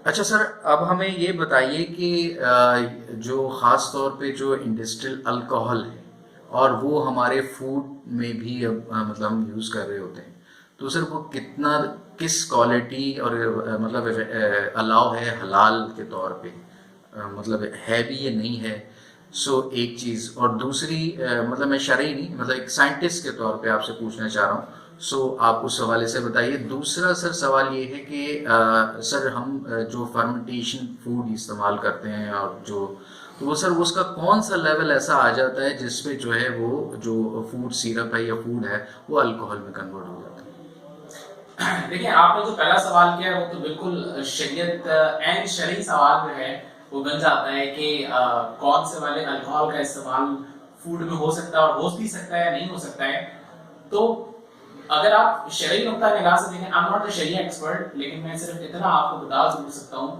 اچھا سر، اب ہمیں یہ بتائیے کہ جو خاص طور پہ جو انڈسٹریل الکوہل ہے اور وہ ہمارے فوڈ میں بھی اب مطلب ہم یوز کر رہے ہوتے ہیں، تو سر وہ کتنا، کس کوالٹی اور مطلب الاؤ ہے حلال کے طور پہ، مطلب ہے بھی یہ نہیں ہے؟ سو ایک چیز، اور دوسری مطلب میں شرعی نہیں، مطلب ایک سائنٹسٹ کے طور پہ آپ سے پوچھنا چاہ رہا ہوں، سو آپ اس حوالے سے بتائیے۔ دوسرا سر سوال یہ ہے کہ سر ہم جو فرمنٹیشن فوڈ استعمال کرتے ہیں، اور جو تو وہ سر اس کا کون سا لیول ایسا آ جاتا ہے جس پہ جو ہے وہ جو فوڈ سیرپ ہے یا فوڈ ہے وہ الکوہل میں کنورٹ ہو جاتا ہے؟ دیکھیں، آپ نے جو پہلا سوال کیا ہے وہ تو بالکل شریعت عین شرعی سوال جو ہے وہ بن جاتا ہے کہ کون سے والے الکوہل کا استعمال فوڈ میں ہو سکتا ہے اور ہو بھی سکتا ہے یا نہیں ہو سکتا ہے۔ تو اگر آپ شرعی نقطہ نگاہ سے دیکھیں، I'm not a شرعی ایکسپرٹ، لیکن میں صرف اتنا آپ کو بتا ضرور سکتا ہوں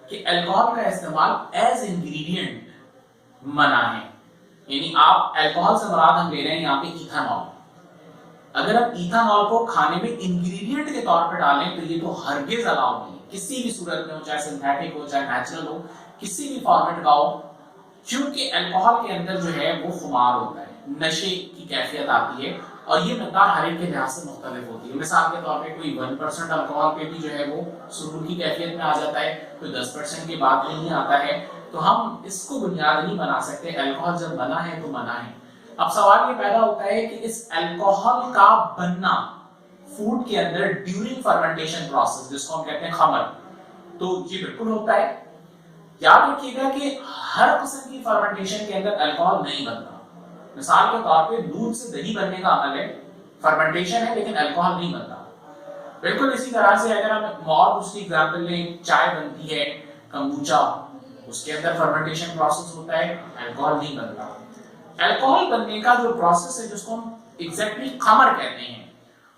کہ الکوہل کا استعمال ایز انگریڈینٹ منع ہے۔ یعنی آپ الکوہل سے مراد ہم لے رہے ہیں یہاں پہ ایتھانول۔ اگر آپ ایتھانول کو کھانے میں انگریڈینٹ کے طور پر ڈالیں تو یہ تو ہرگز الاؤ نہیں ہے، کسی بھی صورت میں ہو، چاہے سنتھیٹک ہو چاہے نیچرل ہو، کسی بھی فارمیٹ کا ہو، کیونکہ الکوہل کے اندر جو ہے وہ خمار ہوتا ہے، نشے کی کیفیت آتی ہے، اور یہ مقدار ہر ایک کے لحاظ سے مختلف ہوتی ہے۔ مثال کے طور پہ کوئی 1% الکوہل پہ بھی جو ہے وہ سرور کی کیفیت میں آ جاتا ہے، کوئی 10% کے بعد میں نہیں آتا ہے، تو ہم اس کو بنیاد نہیں بنا سکتے۔ الکوہل جب منع ہے تو منع ہے۔ اب سوال یہ پیدا ہوتا ہے کہ اس الکوہل کا بننا فوڈ کے اندر ڈیورنگ فرمنٹیشن پروسیس، جس کو ہم کہتے ہیں خمر، تو یہ بالکل ہوتا ہے۔ یاد رکھیے گا کہ ہر قسم کی فرمنٹیشن کے اندر الکوہل نہیں بنتا۔ مثال کے طور پہ دودھ سے دہی بننے کا عمل ہے، فرمنٹیشن ہے لیکن الکوہل نہیں بنتا۔ بالکل اسی طرح سے اگر ہم اور دوسری اگزامپل لیں، چائے بنتی ہے کمبوچا، اس کے اندر فرمنٹیشن پروسیس ہوتا ہے، الکوہل نہیں بنتا۔ الکوہل بننے کا جو پروسیس ہے جس کو ہم ایگزیکٹلی خمر کہتے ہیں،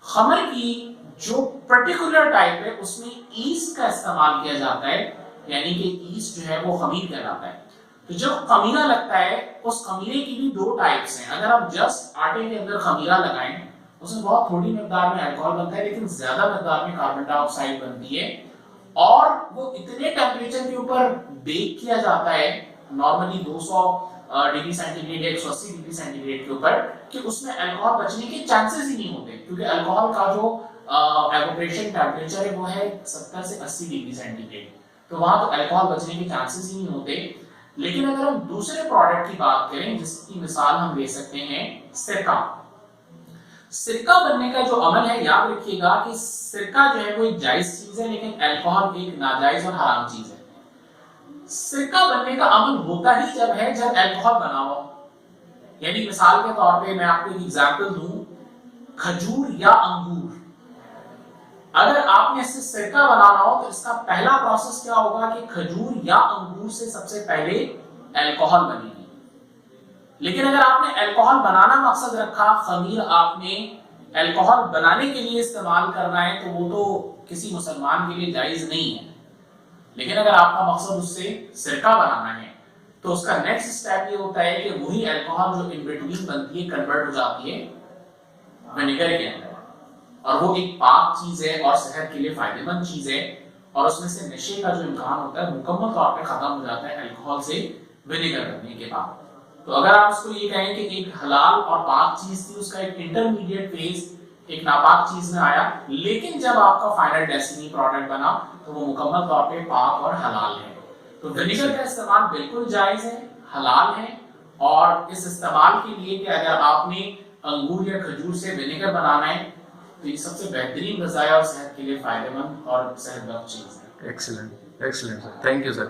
خمر کی جو پرٹیکولر ٹائپ ہے اس میں ایسٹ کا استعمال کیا جاتا ہے، یعنی کہ ایسٹ جو ہے وہ خمیر کہلاتا ہے۔ تو جب خمیرہ لگتا ہے، اس خمیرے کی بھی دو ٹائپس ہیں۔ اگر آپ جسٹ آٹے کے اندر خمیرہ لگائیں، اس میں بہت تھوڑی مقدار میں الکوہل بنتا ہے، لیکن زیادہ مقدار میں کاربن ڈائی آکسائڈ بنتی ہے، اور وہ اتنے ٹیمپریچر کے اوپر بیک کیا جاتا ہے، normally 200 degree centigrade 180 degree centigrade کے اوپر، کہ اس میں الکوہل بچنے کے چانسز ہی نہیں ہوتے، کیونکہ الکوہل کا جو ایوپریشن ٹیمپریچر ہے وہ ہے 70 سے 80 ڈگری سینٹی گریڈ، تو وہاں تو الکوہل بچنے کے چانسز ہی نہیں ہوتے۔ لیکن اگر ہم دوسرے پروڈکٹ کی بات کریں، جس کی مثال ہم لے سکتے ہیں سرکہ۔ سرکہ بننے کا جو عمل ہے، یاد رکھیے گا کہ سرکہ جو ہے وہ ایک جائز چیز ہے، لیکن الکوہل ایک ناجائز اور حرام چیز ہے۔ سرکہ بننے کا عمل ہوتا ہی جب ہے جب الکوہل بنا ہو، یعنی مثال کے طور پہ میں آپ کو ایک ایگزامپل دوں، کھجور یا انگور، اگر آپ نے اس سے سرکہ بنانا ہو تو اس کا پہلا پروسیس کیا ہوگا کہ کھجور یا انگور سے سب سے پہلے الکوہل بنے گی۔ لیکن اگر آپ نے الکوہل بنانا مقصد رکھا، خمیر آپ نے الکوہل بنانے کے لیے استعمال کرنا ہے، تو وہ تو کسی مسلمان کے لیے جائز نہیں ہے۔ لیکن اگر آپ کا مقصد اس سے سرکہ بنانا ہے تو اس کا نیکسٹ سٹیپ یہ ہوتا ہے کہ وہی الکوہل جو ان بٹوین بنتی ہے کنورٹ ہو جاتی ہے ونیگر کے اندر، اور وہ ایک پاک چیز ہے اور صحت کے لیے فائدہ مند چیز ہے، اور اس میں سے نشے کا جو امکان ہوتا ہے مکمل طور پہ ختم ہو جاتا ہے الکوہل سے ونیگر بننے کے بعد۔ تو اگر آپ اس کو یہ کہیں کہ ایک حلال اور پاک چیز تھی، اس کا ایک انٹرمیڈیٹ فیز ایک ناپاک چیز میں آیا، لیکن جب آپ کا فائنل ڈیسٹینی پروڈکٹ بنا تو وہ مکمل طور پہ پاک اور حلال ہے۔ تو ونیگر کا استعمال بالکل جائز ہے، حلال ہے، اور اس استعمال کے لیے کہ اگر آپ نے انگور یا کھجور سے ونیگر بنانا ہے تو یہ سب سے بہترین غذائے اور صحت کے لیے فائدہ مند اور صحت بخش چیز ہے۔ Excellent, excellent sir, thank you sir.